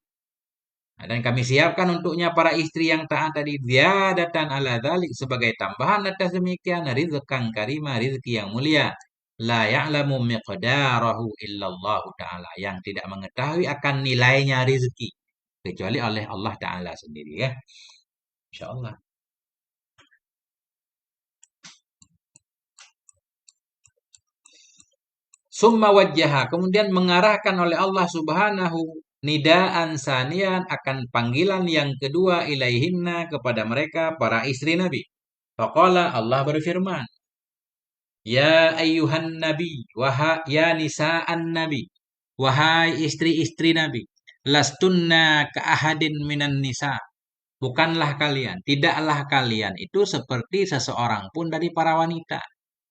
Nah, dan kami siapkan untuknya para istri yang taat tadi ziyadatan ala dzalik sebagai tambahan atas demikian rizqan karimah, rizki yang mulia. La ya'lamu miqdarahu illallah ta'ala. Yang tidak mengetahui akan nilainya rizki. Kecuali oleh Allah Ta'ala sendiri ya. InsyaAllah. Summa wajjaha. Kemudian mengarahkan oleh Allah Subhanahu nidaan sanian akan panggilan yang kedua ilaihinna kepada mereka para istri Nabi. Faqala Allah berfirman, Ya ayyuhan nabi, wahai ya nisa'an nabi, wahai istri-istri Nabi, lastunna ka ahadin minan nisa. Bukanlah kalian, tidaklah kalian itu seperti seseorang pun dari para wanita.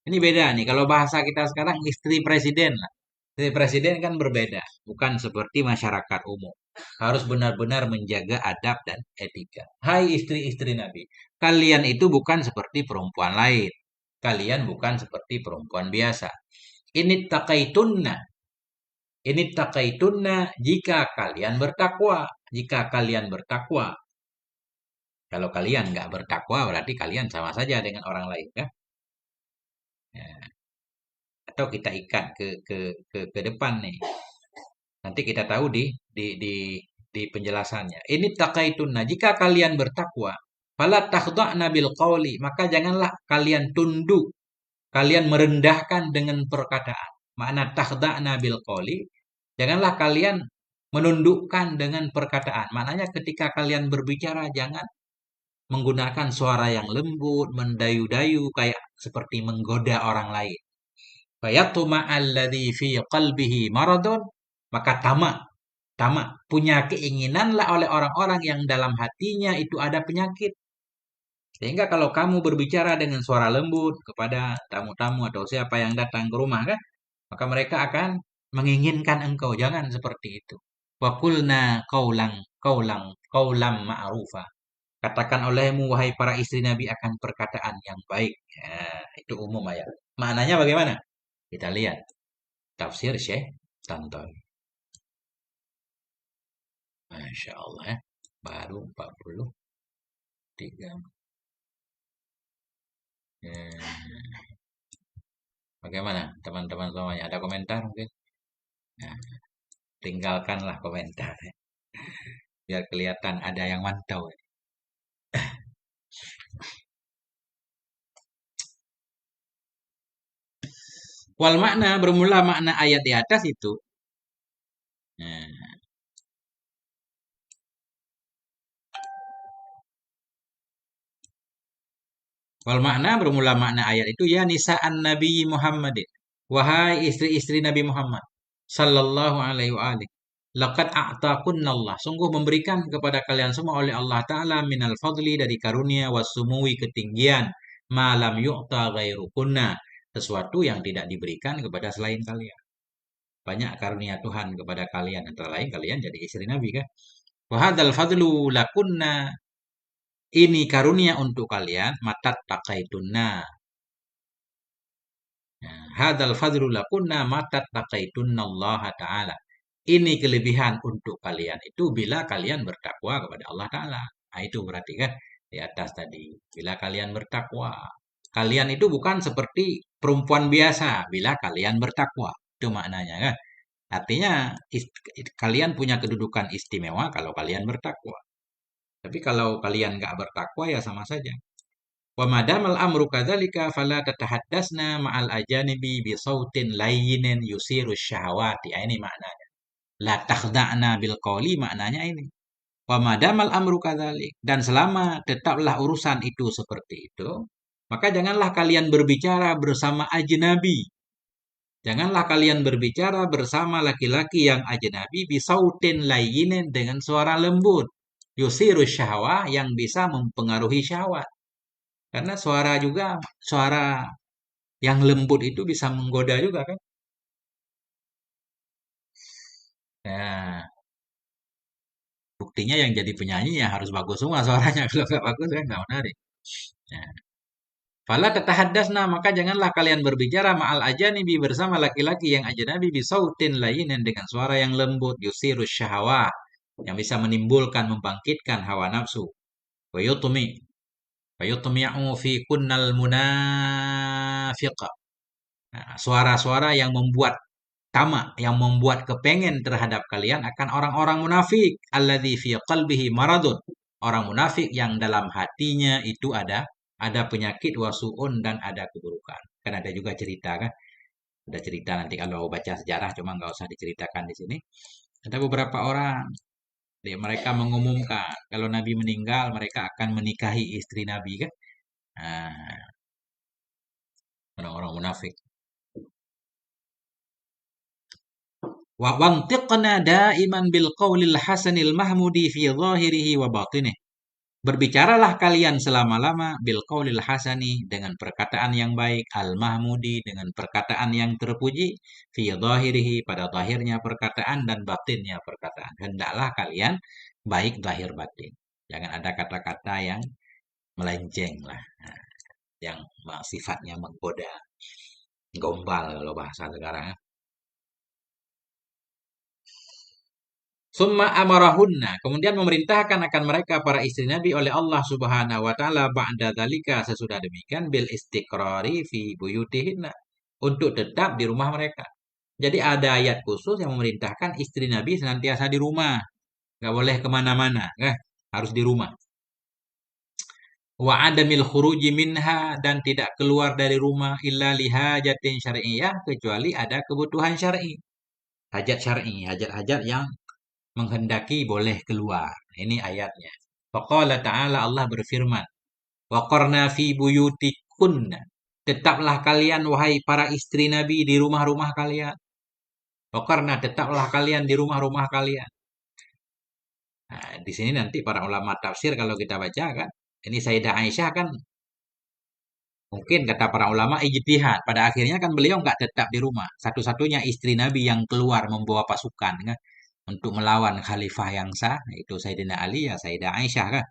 Ini beda nih, kalau bahasa kita sekarang istri presiden lah. Istri presiden kan berbeda, bukan seperti masyarakat umum. Harus benar-benar menjaga adab dan etika. Hai istri-istri Nabi, kalian itu bukan seperti perempuan lain. Kalian bukan seperti perempuan biasa. Ini takaitunna jika kalian bertakwa. Jika kalian bertakwa. Kalau kalian nggak bertakwa berarti kalian sama saja dengan orang lain kan? Ya. Atau kita ikat ke depan nih. Nanti kita tahu di penjelasannya. Ini takaitunna jika kalian bertakwa, fala takhda'na bil qawli, maka janganlah kalian tunduk, kalian merendahkan dengan perkataan. Makna takhda'na bil qawli, janganlah kalian menundukkan dengan perkataan. Maknanya ketika kalian berbicara jangan menggunakan suara yang lembut, mendayu-dayu kayak seperti menggoda orang lain. Fayatuma alladhi fi qalbihi maradun, maka tamak punya keinginanlah oleh orang-orang yang dalam hatinya itu ada penyakit. Sehingga kalau kamu berbicara dengan suara lembut kepada tamu-tamu atau siapa yang datang ke rumah kan, maka mereka akan menginginkan engkau. Jangan seperti itu. Wa qulna qaulan ma'rufa. Katakan olehmu wahai para istri Nabi akan perkataan yang baik. Ya, itu umum ayat. Maknanya bagaimana? Kita lihat tafsir Syekh Tantowi. Masya Allah ya. Baru 43. Bagaimana teman-teman semuanya? Ada komentar mungkin? Nah, tinggalkanlah komentar ya. Biar kelihatan ada yang mantau. Wal makna bermula makna ayat di atas itu. Nah, wal makna bermula makna ayat itu ya nisa'an Nabi Muhammadin. Wahai istri-istri Nabi Muhammad sallallahu alaihi wa alihi. Laqad a'taqunallah. Sungguh memberikan kepada kalian semua oleh Allah Ta'ala minal fadli dari karunia wasumuwi ketinggian. Malam yu'ta ghairukunna. Sesuatu yang tidak diberikan kepada selain kalian. Banyak karunia Tuhan kepada kalian. Antara lain kalian jadi istri Nabi kan. Wahadal fadlu lakunna. Ini karunia untuk kalian. Matat takaitunna. Hadal fadlu lakunna matat takaitunna Allah Ta'ala. Ini kelebihan untuk kalian itu bila kalian bertakwa kepada Allah Ta'ala. Nah, itu berarti kan di atas tadi. Bila kalian bertakwa. Kalian itu bukan seperti perempuan biasa bila kalian bertakwa. Itu maknanya kan. Artinya kalian punya kedudukan istimewa kalau kalian bertakwa. Tapi kalau kalian nggak bertakwa ya sama saja. Wa madamal amru kadzalika fala tatahaddasna ma'al ajanibi bi sautin layyinin yusiru syahawati. Ini maknanya. La takhda'na bil qawli maknanya ini. Wa madamal amru kadzalik dan selama tetaplah urusan itu seperti itu, maka janganlah kalian berbicara bersama ajnabi. Janganlah kalian berbicara bersama laki-laki yang ajnabi bisautin layyinin dengan suara lembut. Yusiru syahwah yang bisa mempengaruhi syahwat. Karena suara yang lembut itu bisa menggoda juga kan. Nah, buktinya yang jadi penyanyi ya harus bagus semua suaranya. Kalau nggak bagus kan nggak menarik. Nah, Fala tatahaddatsna, maka janganlah kalian berbicara ma'al ajanibi bersama laki-laki yang ajnabi bisautin lainin dengan suara yang lembut yusirus syahawah yang bisa menimbulkan membangkitkan hawa nafsu. Wa yutmi wa yutmi'u fi kunnal munafiq. Nah, suara-suara yang membuat tamak, yang membuat kepengen terhadap kalian akan orang-orang munafik. Alladzi fi qalbihi maradun. Orang munafik yang dalam hatinya itu ada penyakit wasuun dan ada keburukan. Kan ada juga cerita kan? Ada cerita nanti kalau baca sejarah, cuma nggak usah diceritakan di sini. Ada beberapa orang, mereka mengumumkan kalau Nabi meninggal mereka akan menikahi istri Nabi kan? Nah, orang-orang munafik. Wa wantiqna daiman bil qaulil hasanil mahmudi fi zahirihi wa batinih. Berbicaralah kalian selama-lama bil qaulil hasani dengan perkataan yang baik, al mahmudi dengan perkataan yang terpuji, fi zahirihi pada zahirnya perkataan dan batinnya perkataan. Hendaklah kalian baik zahir batin. Jangan ada kata-kata yang melenceng lah, nah, yang sifatnya menggoda, gombal kalau bahasa sekarang. Summa amarahunna, kemudian memerintahkan akan mereka para istri Nabi oleh Allah Subhanahu wa taala ba'da dzalika sesudah demikian bil istiqrari fi buyutihinna untuk tetap di rumah mereka. Jadi ada ayat khusus yang memerintahkan istri Nabi senantiasa di rumah, nggak boleh kemana-mana, harus di rumah. Wa adamil khuruji minha dan tidak keluar dari rumah illa lihajatin syar'iyyah kecuali ada kebutuhan syar'i. Hajat syar'i, hajat-hajat yang menghendaki boleh keluar. Ini ayatnya. Faqala ta'ala Allah berfirman, waqarna fi buyutikunna. Tetaplah kalian wahai para istri Nabi di rumah-rumah kalian. Waqarna tetaplah kalian di rumah-rumah kalian. Nah, di sini nanti para ulama tafsir kalau kita baca kan, ini Sayyidah Aisyah kan mungkin kata para ulama ijtihad. Pada akhirnya kan beliau nggak tetap di rumah. Satu-satunya istri Nabi yang keluar membawa pasukan kan untuk melawan khalifah yang sah, yaitu Sayyidina Ali ya Sayyidah Aisyah kan.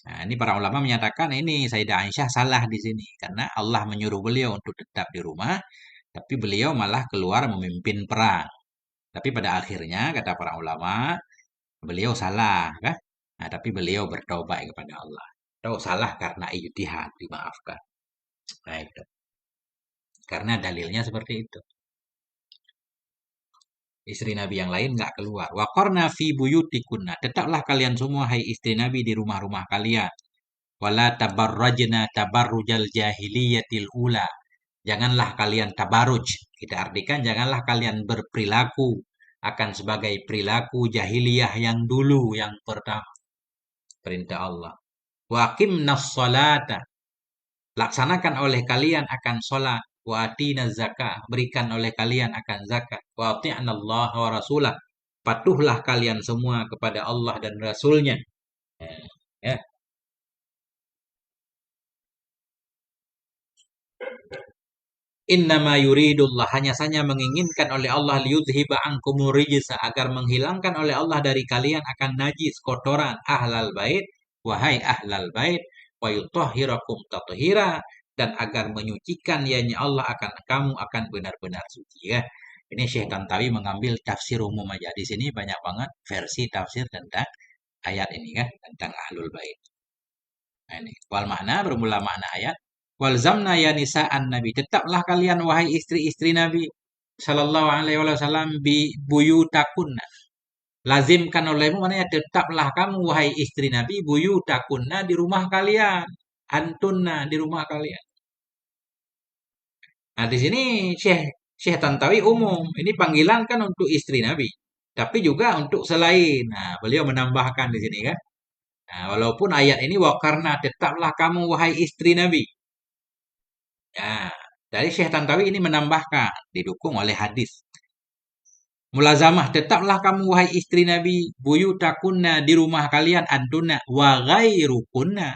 Nah, ini para ulama menyatakan ini Sayyidah Aisyah salah di sini karena Allah menyuruh beliau untuk tetap di rumah, tapi beliau malah keluar memimpin perang. Tapi pada akhirnya kata para ulama beliau salah kan. Nah, tapi beliau bertobat kepada Allah. Tahu salah karena ijtihad, dimaafkan. Nah, itu. Karena dalilnya seperti itu. Istri Nabi yang lain nggak keluar. Waqarna fi buyutikunna. Tetaplah kalian semua hai istri Nabi di rumah-rumah kalian. Wala tabarrajna tabarrujal jahiliyatil ula. Janganlah kalian tabaruj. Kita artikan janganlah kalian berperilaku akan sebagai perilaku jahiliyah yang dulu, yang pertama. Perintah Allah. Waqimnas salata. Laksanakan oleh kalian akan sholat. Wa atina zakah. Berikan oleh kalian akan zakat. Wa ati'nallaha wa rasulah. Patuhlah kalian semua kepada Allah dan Rasulnya. Ya. Innama yuridullah hanya saja menginginkan oleh Allah liyudhiba ankumur rijsa agar menghilangkan oleh Allah dari kalian akan najis kotoran ahlal bait wahai ahlal bait wa yutahhirakum tathira dan agar menyucikan yakni Allah akan kamu akan benar-benar suci ya. Ini Syekh Tantawi mengambil tafsir umum aja. Di sini banyak banget versi tafsir tentang ayat ini kan tentang ahlul bait. Nah, ini wal makna bermula makna ayat walzamna ya nisa'an Nabi. Tetaplah kalian wahai istri-istri Nabi sallallahu alaihi wasallam bi buyutakunna. Lazimkan olehmu maknanya tetaplah kamu wahai istri Nabi buyutakunna di rumah kalian. Antunna di rumah kalian. Nah, di sini Syekh Syekh Tantawi umum. Ini panggilan kan untuk istri Nabi, tapi juga untuk selain. Nah, beliau menambahkan di sini kan. Nah, walaupun ayat ini wakarna tetaplah kamu wahai istri Nabi. Ya, dari Syekh Tantawi ini menambahkan, didukung oleh hadis. Mulazamah, tetaplah kamu wahai istri Nabi, buyutakunna di rumah kalian antuna wa ghairukunna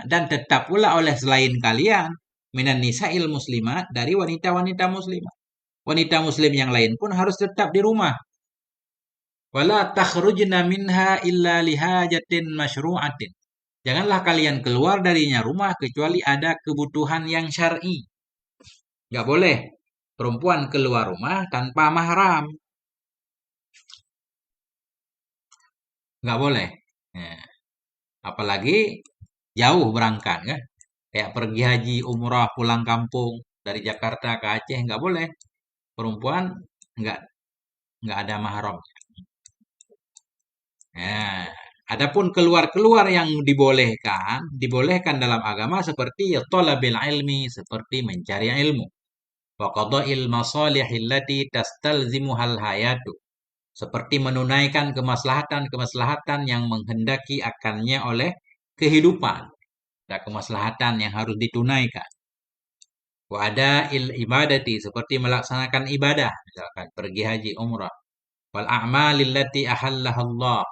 dan tetap pula oleh selain kalian minan nisa'il muslimat dari wanita-wanita muslimat. Wanita muslim yang lain pun harus tetap di rumah. Wala takhrujna minha illa lihajatin masyru'atin. Janganlah kalian keluar darinya rumah kecuali ada kebutuhan yang syar'i. Nggak boleh perempuan keluar rumah tanpa mahram. Nggak boleh. Nah, apalagi jauh berangkat kan. Kayak pergi haji, umrah, pulang kampung dari Jakarta ke Aceh nggak boleh. Perempuan nggak nggak ada mahram. Nah, adapun keluar-keluar yang dibolehkan dalam agama seperti ya talabil ilmi, seperti mencari ilmu. Wa qada'il masalih allati tastalzimuhal hayatu. Seperti menunaikan kemaslahatan-kemaslahatan yang menghendaki akannya oleh kehidupan. Ada kemaslahatan yang harus ditunaikan. Wa ada ibadati seperti melaksanakan ibadah, misalkan pergi haji, umrah. Wal a'malil lati ahallahallah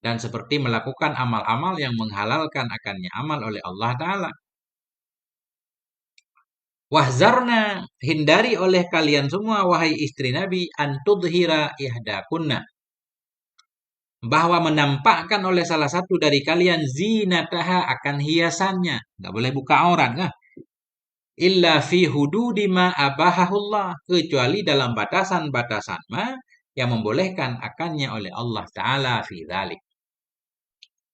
dan seperti melakukan amal-amal yang menghalalkan akannya amal oleh Allah Ta'ala. Wahzarna, hindari oleh kalian semua, wahai istri Nabi, antudhira ihdakunna. Bahwa menampakkan oleh salah satu dari kalian zinataha akan hiasannya. Nggak boleh buka aurat, kan? Illa fi hududi ma abahahullah. Kecuali dalam batasan-batasan ma yang membolehkan akannya oleh Allah Ta'ala fi dhalik.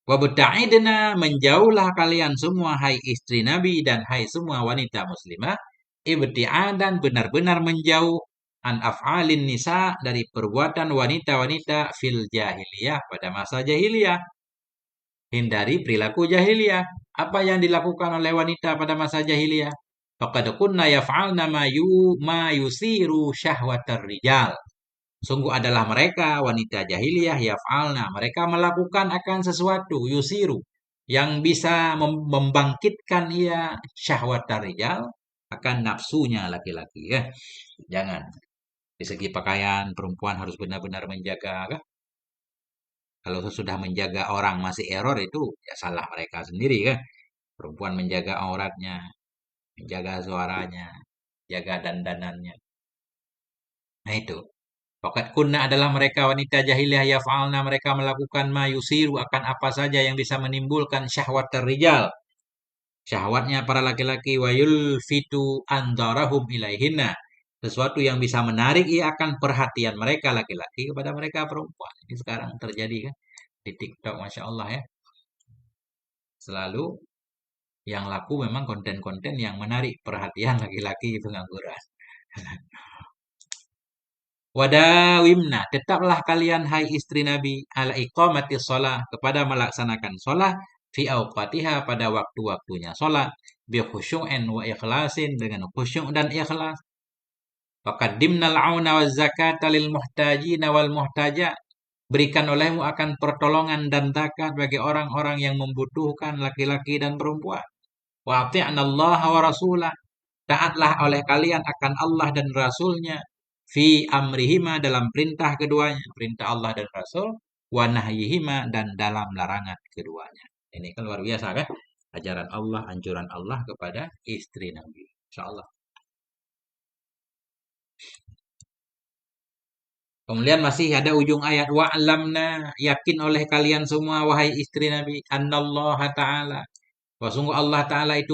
Wabta'idna, menjauhlah kalian semua hai istri Nabi dan hai semua wanita muslimah, ibti'adan, benar-benar menjauh, an af'alin nisa, dari perbuatan wanita-wanita fil jahiliyah, pada masa jahiliyah. Hindari perilaku jahiliyah. Apa yang dilakukan oleh wanita pada masa jahiliyah? Faqad kunna yaf'alna ma yusiru syahwatar rijal. Sungguh adalah mereka wanita jahiliyah yaf'alna, mereka melakukan akan sesuatu yusiru yang bisa membangkitkan ia syahwat rijal, akan nafsunya laki-laki, ya. Jangan. Di segi pakaian perempuan harus benar-benar menjaga, kan? Kalau sudah menjaga orang masih error, itu ya salah mereka sendiri, kan? Perempuan menjaga auratnya, menjaga suaranya, jaga dandanannya. Nah itu. Fakat kunna adalah mereka wanita jahiliyah yaf'alna, mereka melakukan ma yusiru akan apa saja yang bisa menimbulkan syahwat terrijal. Syahwatnya para laki-laki, wa yulfitu andarahum ilaihinna. Sesuatu yang bisa menarik ia akan perhatian mereka laki-laki kepada mereka perempuan. Ini sekarang terjadi, kan? Di TikTok, Masya Allah, ya. Selalu yang laku memang konten-konten yang menarik perhatian laki-laki, itu ngangguran. Wadawimna, tetaplah kalian hai istri Nabi ala iqamati shalah, kepada melaksanakan shalah fi awqatiha, pada waktu-waktunya shalat, bi khusyu'in wa ikhlasin, dengan khusyuk dan ikhlas. Faqaddimnal auna waz zakata lil muhtajina wal muhtaja, berikan olehmu akan pertolongan dan zakat bagi orang-orang yang membutuhkan, laki-laki dan perempuan. Wa ati'nallaha wa rasulah, taatlah oleh kalian akan Allah dan Rasulnya, fi amrihima, dalam perintah keduanya, perintah Allah dan Rasul, wa nahyihima, dan dalam larangan keduanya. Ini kan luar biasa, kan? Ajaran Allah, anjuran Allah kepada istri Nabi. InsyaAllah. Kemudian masih ada ujung ayat, wa'lamna, yakin oleh kalian semua wahai istri Nabi, annallaha ta'ala, bahwa sungguh Allah Ta'ala itu